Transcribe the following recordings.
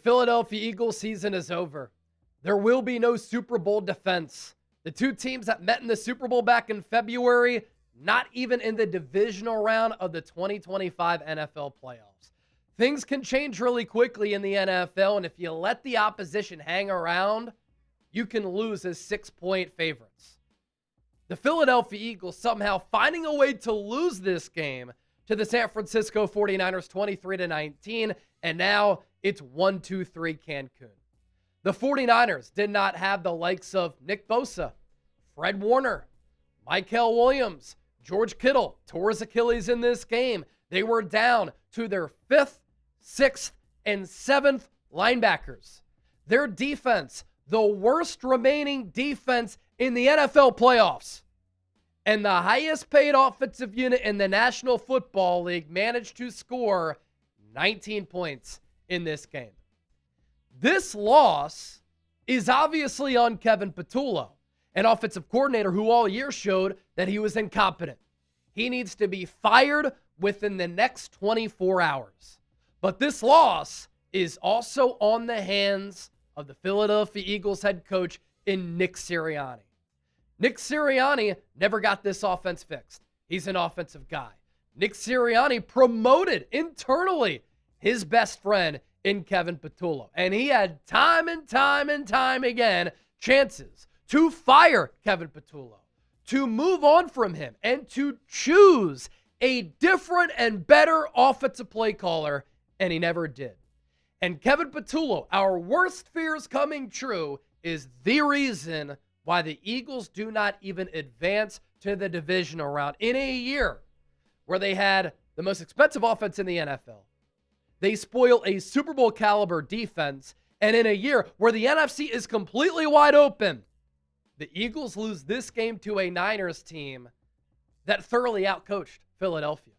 Philadelphia Eagles season is over. There will be no Super Bowl defense. The two teams that met in the Super Bowl back in February, not even in the divisional round of the 2025 NFL playoffs. Things can change really quickly in the NFL, and if you let the opposition hang around, you can lose as 6-point favorites. The Philadelphia Eagles somehow finding a way to lose this game to the San Francisco 49ers 23-19, and now it's 1-2-3 Cancun. The 49ers did not have the likes of Nick Bosa, Fred Warner, Mykel Williams, George Kittle tore his Achilles in this game. They were down to their 5th, 6th, and 7th linebackers. Their defense, the worst remaining defense in the NFL playoffs, and the highest paid offensive unit in the National Football League, managed to score 19 points in this game. This loss is obviously on Kevin Patullo, an offensive coordinator who all year showed that he was incompetent. He needs to be fired within the next 24 hours. But this loss is also on the hands of the Philadelphia Eagles head coach in Nick Sirianni. Nick Sirianni never got this offense fixed. He's an offensive guy. Nick Sirianni promoted internally his best friend in Kevin Patullo. And he had time and time again chances to fire Kevin Patullo, to move on from him, and to choose a different and better offensive play caller, and he never did. And Kevin Patullo, our worst fears coming true, is the reason why the Eagles do not even advance to the divisional round in a year where they had the most expensive offense in the NFL. They spoil a Super Bowl caliber defense, and in a year where the NFC is completely wide open, the Eagles lose this game to a Niners team that thoroughly outcoached Philadelphia.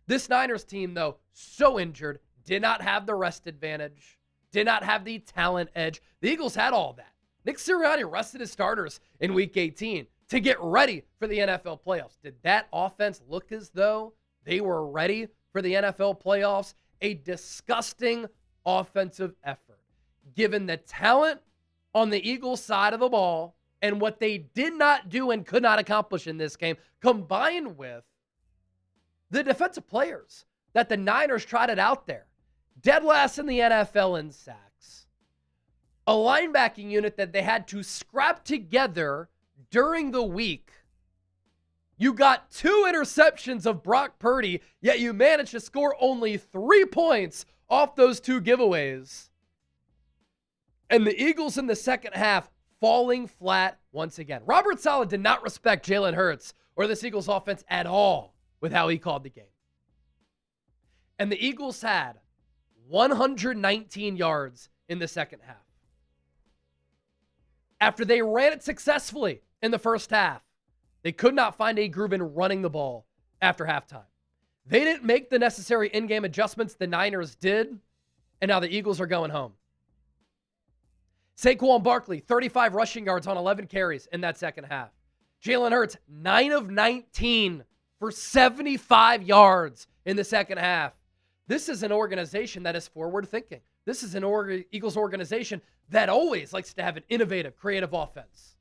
This Niners team, though, so injured, did not have the rest advantage, did not have the talent edge. The Eagles had all that. Nick Sirianni rested his starters in Week 18 to get ready for the NFL playoffs. Did that offense look as though they were ready for the NFL playoffs? A disgusting offensive effort, given the talent on the Eagles side of the ball and what they did not do and could not accomplish in this game, combined with the defensive players that the Niners trotted out there. Dead last in the NFL in sacks. A linebacking unit that they had to scrap together during the week. You got 2 interceptions of Brock Purdy, yet you managed to score only 3 points off those 2 giveaways. And the Eagles in the second half falling flat once again. Robert Saleh did not respect Jalen Hurts or this Eagles offense at all with how he called the game. And the Eagles had 119 yards in the second half. After they ran it successfully in the first half, they could not find a groove in running the ball after halftime. They didn't make the necessary in-game adjustments the Niners did, and now the Eagles are going home. Saquon Barkley, 35 rushing yards on 11 carries in that second half. Jalen Hurts, 9 of 19 for 75 yards in the second half. This is an organization that is forward-thinking. This is an Eagles organization that always likes to have an innovative, creative offense.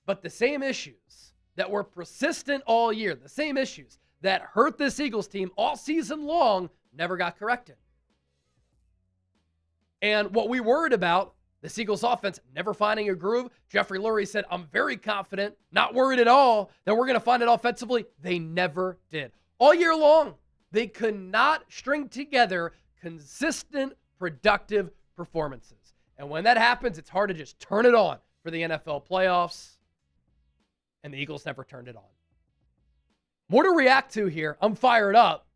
But the same issues that were persistent all year, the same issues that hurt this Eagles team all season long, never got corrected. And what we worried about, this Eagles offense never finding a groove, Jeffrey Lurie said, I'm very confident, not worried at all, that we're going to find it offensively. They never did. All year long, they could not string together consistent, productive performances. And when that happens, it's hard to just turn it on for the NFL playoffs. And the Eagles never turned it on. More to react to here. I'm fired up.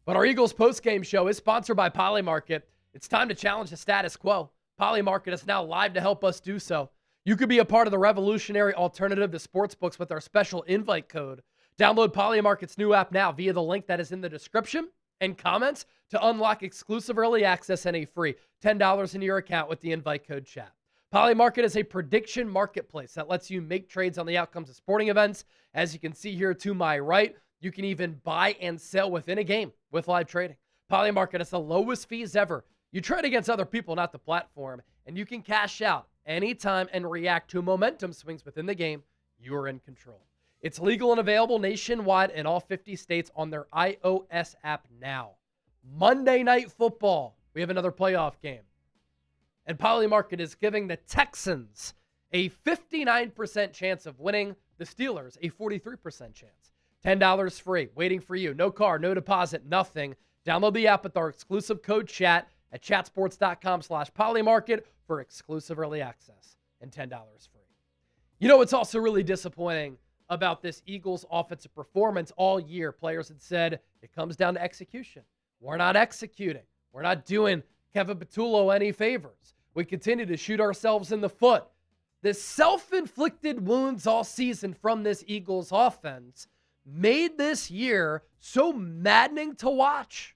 But our Eagles postgame show is sponsored by Polymarket. It's time to challenge the status quo. Polymarket is now live to help us do so. You could be a part of the revolutionary alternative to sportsbooks with our special invite code. Download Polymarket's new app now via the link that is in the description and comments to unlock exclusive early access and a free $10 in your account with the invite code chat. Polymarket is a prediction marketplace that lets you make trades on the outcomes of sporting events. As you can see here to my right, you can even buy and sell within a game with live trading. Polymarket has the lowest fees ever. You trade against other people, not the platform, and you can cash out anytime and react to momentum swings within the game. You are in control. It's legal and available nationwide in all 50 states on their iOS app now. Monday Night Football, we have another playoff game. And Polymarket is giving the Texans a 59% chance of winning, the Steelers a 43% chance. $10 free, waiting for you. No card, no deposit, nothing. Download the app with our exclusive code CHAT at chatsports.com/Polymarket for exclusive early access and $10 free. You know what's also really disappointing about this Eagles offensive performance all year? Players had said it comes down to execution. We're not executing. We're not doing Kevin Patullo any favors. We continue to shoot ourselves in the foot. The self-inflicted wounds all season from this Eagles offense made this year so maddening to watch.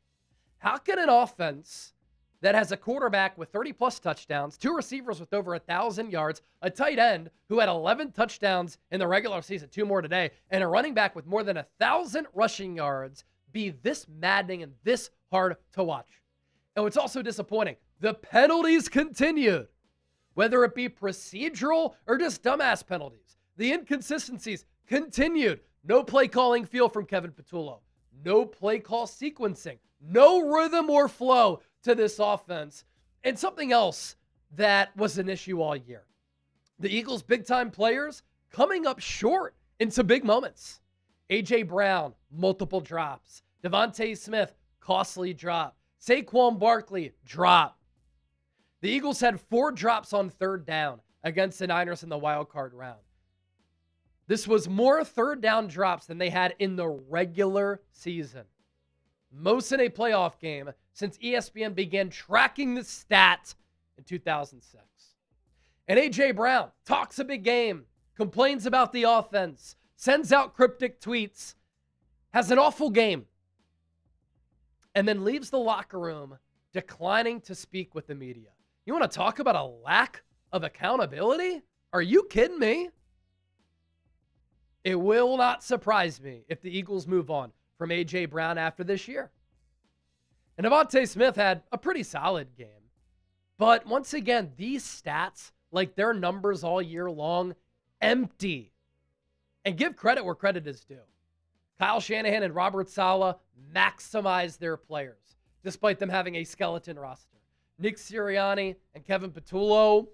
How can an offense that has a quarterback with 30-plus touchdowns, 2 receivers with over 1,000 yards, a tight end who had 11 touchdowns in the regular season, 2 more today, and a running back with more than 1,000 rushing yards be this maddening and this hard to watch? And what's also disappointing, the penalties continued. Whether it be procedural or just dumbass penalties, the inconsistencies continued. No play calling feel from Kevin Patullo. No play call sequencing. No rhythm or flow to this offense. And something else that was an issue all year. The Eagles' big-time players coming up short in some big moments. A.J. Brown, multiple drops. Devontae Smith, costly drop. Saquon Barkley, drop. The Eagles had 4 drops on 3rd down against the Niners in the wild card round. This was more 3rd down drops than they had in the regular season. Most in a playoff game since ESPN began tracking the stat in 2006. And A.J. Brown talks a big game, complains about the offense, sends out cryptic tweets, has an awful game, and then leaves the locker room declining to speak with the media. You want to talk about a lack of accountability? Are you kidding me? It will not surprise me if the Eagles move on from A.J. Brown after this year. And Devontae Smith had a pretty solid game. But once again, these stats, like their numbers all year long, empty. And give credit where credit is due. Kyle Shanahan and Robert Saleh maximize their players, despite them having a skeleton roster. Nick Sirianni and Kevin Patullo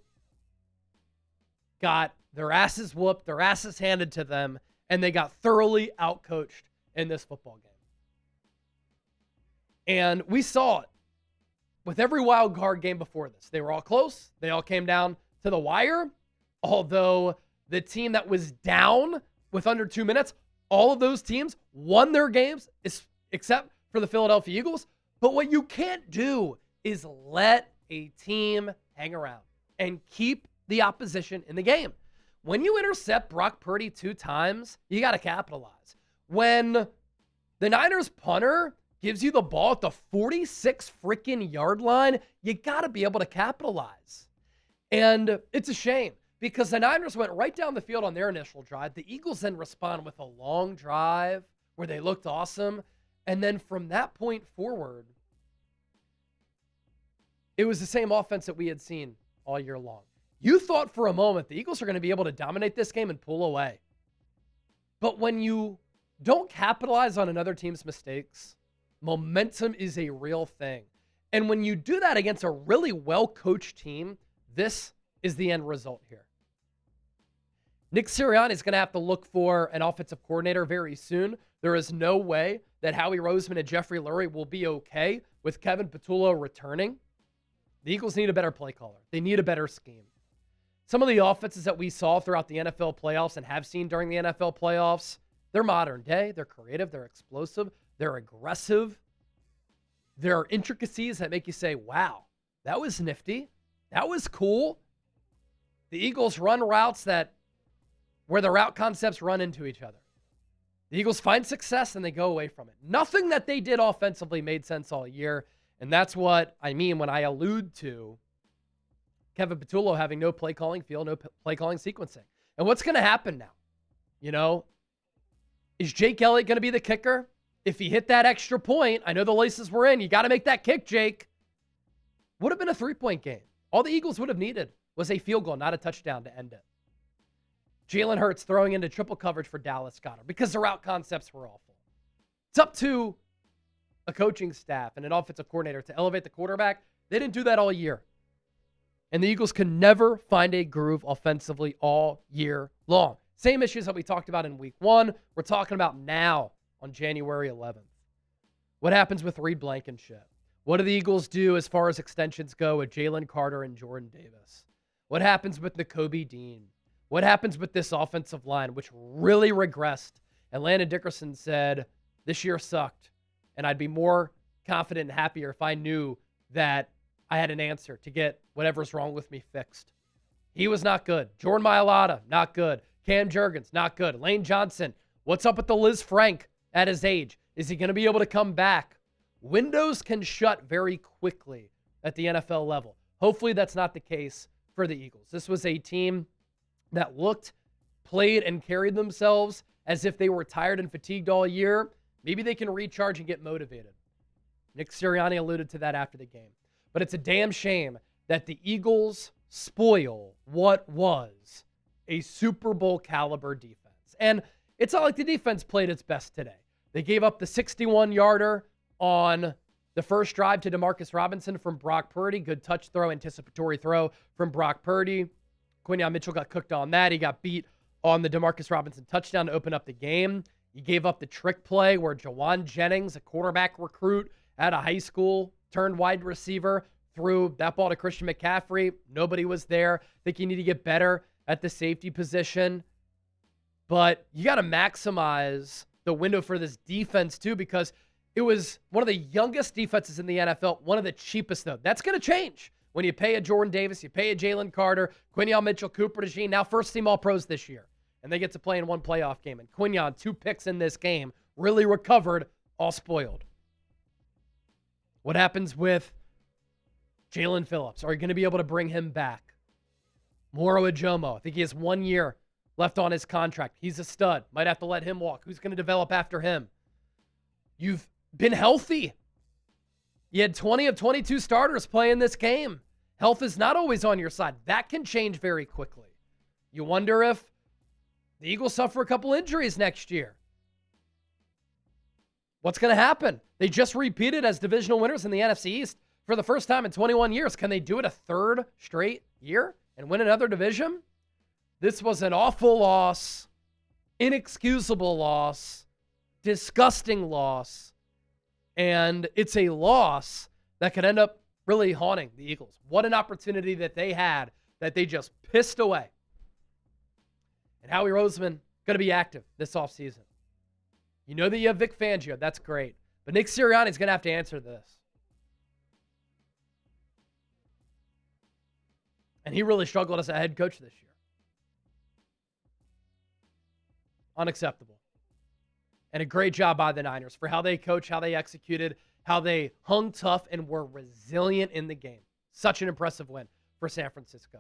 got their asses whooped, their asses handed to them, and they got thoroughly outcoached in this football game. And we saw it with every wild card game before this. They were all close. They all came down to the wire. Although the team that was down with under 2 minutes, all of those teams won their games except for the Philadelphia Eagles. But what you can't do is let a team hang around and keep the opposition in the game. When you intercept Brock Purdy 2 times, you got to capitalize. When the Niners punter gives you the ball at the 46 freaking yard line, you got to be able to capitalize. And it's a shame because the Niners went right down the field on their initial drive. The Eagles then respond with a long drive where they looked awesome. And then from that point forward, it was the same offense that we had seen all year long. You thought for a moment the Eagles are going to be able to dominate this game and pull away. But when you don't capitalize on another team's mistakes, momentum is a real thing. And when you do that against a really well-coached team, this is the end result here. Nick Sirianni is going to have to look for an offensive coordinator very soon. There is no way that Howie Roseman and Jeffrey Lurie will be okay with Kevin Patullo returning. The Eagles need a better play caller. They need a better scheme. Some of the offenses that we saw throughout the NFL playoffs and have seen during the NFL playoffs, they're modern day, they're creative, they're explosive, they're aggressive. There are intricacies that make you say, wow, that was nifty. That was cool. The Eagles run routes where the route concepts run into each other. The Eagles find success and they go away from it. Nothing that they did offensively made sense all year. And that's what I mean when I allude to Kevin Patullo having no play calling feel, no play calling sequencing. And what's going to happen now? You know, is Jake Elliott going to be the kicker? If he hit that extra point, I know the laces were in. You got to make that kick, Jake. would have been a 3-point game. All the Eagles would have needed was a field goal, not a touchdown to end it. Jalen Hurts throwing into triple coverage for Dallas Goedert because the route concepts were awful. It's up to a coaching staff and an offensive coordinator to elevate the quarterback. They didn't do that all year. And the Eagles can never find a groove offensively all year long. Same issues that we talked about in week 1, we're talking about now on January 11th. What happens with Reed Blankenship? What do the Eagles do as far as extensions go with Jalen Carter and Jordan Davis? What happens with Nakobe Dean? What happens with this offensive line, which really regressed? And Landon Dickerson said, this year sucked, and I'd be more confident and happier if I knew that I had an answer to get whatever's wrong with me fixed. He was not good. Jordan Mailata, not good. Cam Jurgens, not good. Lane Johnson, what's up with the Liz Frank at his age? Is he going to be able to come back? Windows can shut very quickly at the NFL level. Hopefully that's not the case for the Eagles. This was a team that looked, played, and carried themselves as if they were tired and fatigued all year. Maybe they can recharge and get motivated. Nick Sirianni alluded to that after the game. But it's a damn shame that the Eagles spoil what was a Super Bowl caliber defense. And it's not like the defense played its best today. They gave up the 61-yarder on the first drive to Demarcus Robinson from Brock Purdy. Good touch throw, anticipatory throw from Brock Purdy. Quinyon Mitchell got cooked on that. He got beat on the Demarcus Robinson touchdown to open up the game. He gave up the trick play where Jawan Jennings, a quarterback recruit at a high school, turned wide receiver, threw that ball to Christian McCaffrey. Nobody was there. I think you need to get better at the safety position. But you got to maximize the window for this defense, too, because it was one of the youngest defenses in the NFL, one of the cheapest, though. That's going to change when you pay a Jordan Davis, you pay a Jalen Carter, Quinyon Mitchell, Cooper DeJean, now first-team All-Pros this year. And they get to play in one playoff game. And Quinyon, 2 picks in this game, really recovered, all spoiled. What happens with Jalen Phillips? Are you going to be able to bring him back? Moro Ajomo, I think he has 1 year left on his contract. He's a stud. Might have to let him walk. Who's going to develop after him? You've been healthy. You had 20 of 22 starters playing this game. Health is not always on your side. That can change very quickly. You wonder if the Eagles suffer a couple injuries next year. What's going to happen? They just repeated as divisional winners in the NFC East for the first time in 21 years. Can they do it a third straight year and win another division? This was an awful loss, inexcusable loss, disgusting loss, and it's a loss that could end up really haunting the Eagles. What an opportunity that they had that they just pissed away. And Howie Roseman going to be active this offseason. You know that you have Vic Fangio. That's great. But Nick Sirianni is going to have to answer this. And he really struggled as a head coach this year. Unacceptable. And a great job by the Niners for how they coached, how they executed, how they hung tough and were resilient in the game. Such an impressive win for San Francisco.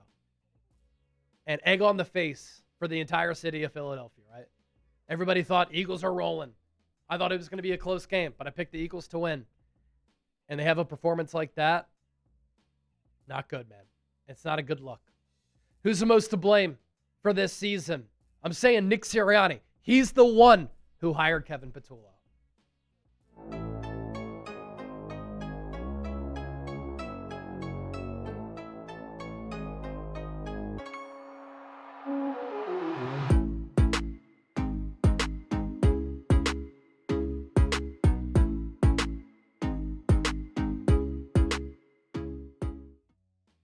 And egg on the face for the entire city of Philadelphia, right? Everybody thought Eagles are rolling. I thought it was going to be a close game, but I picked the Eagles to win. And they have a performance like that. Not good, man. It's not a good look. Who's the most to blame for this season? I'm saying Nick Sirianni. He's the one who hired Kevin Patullo.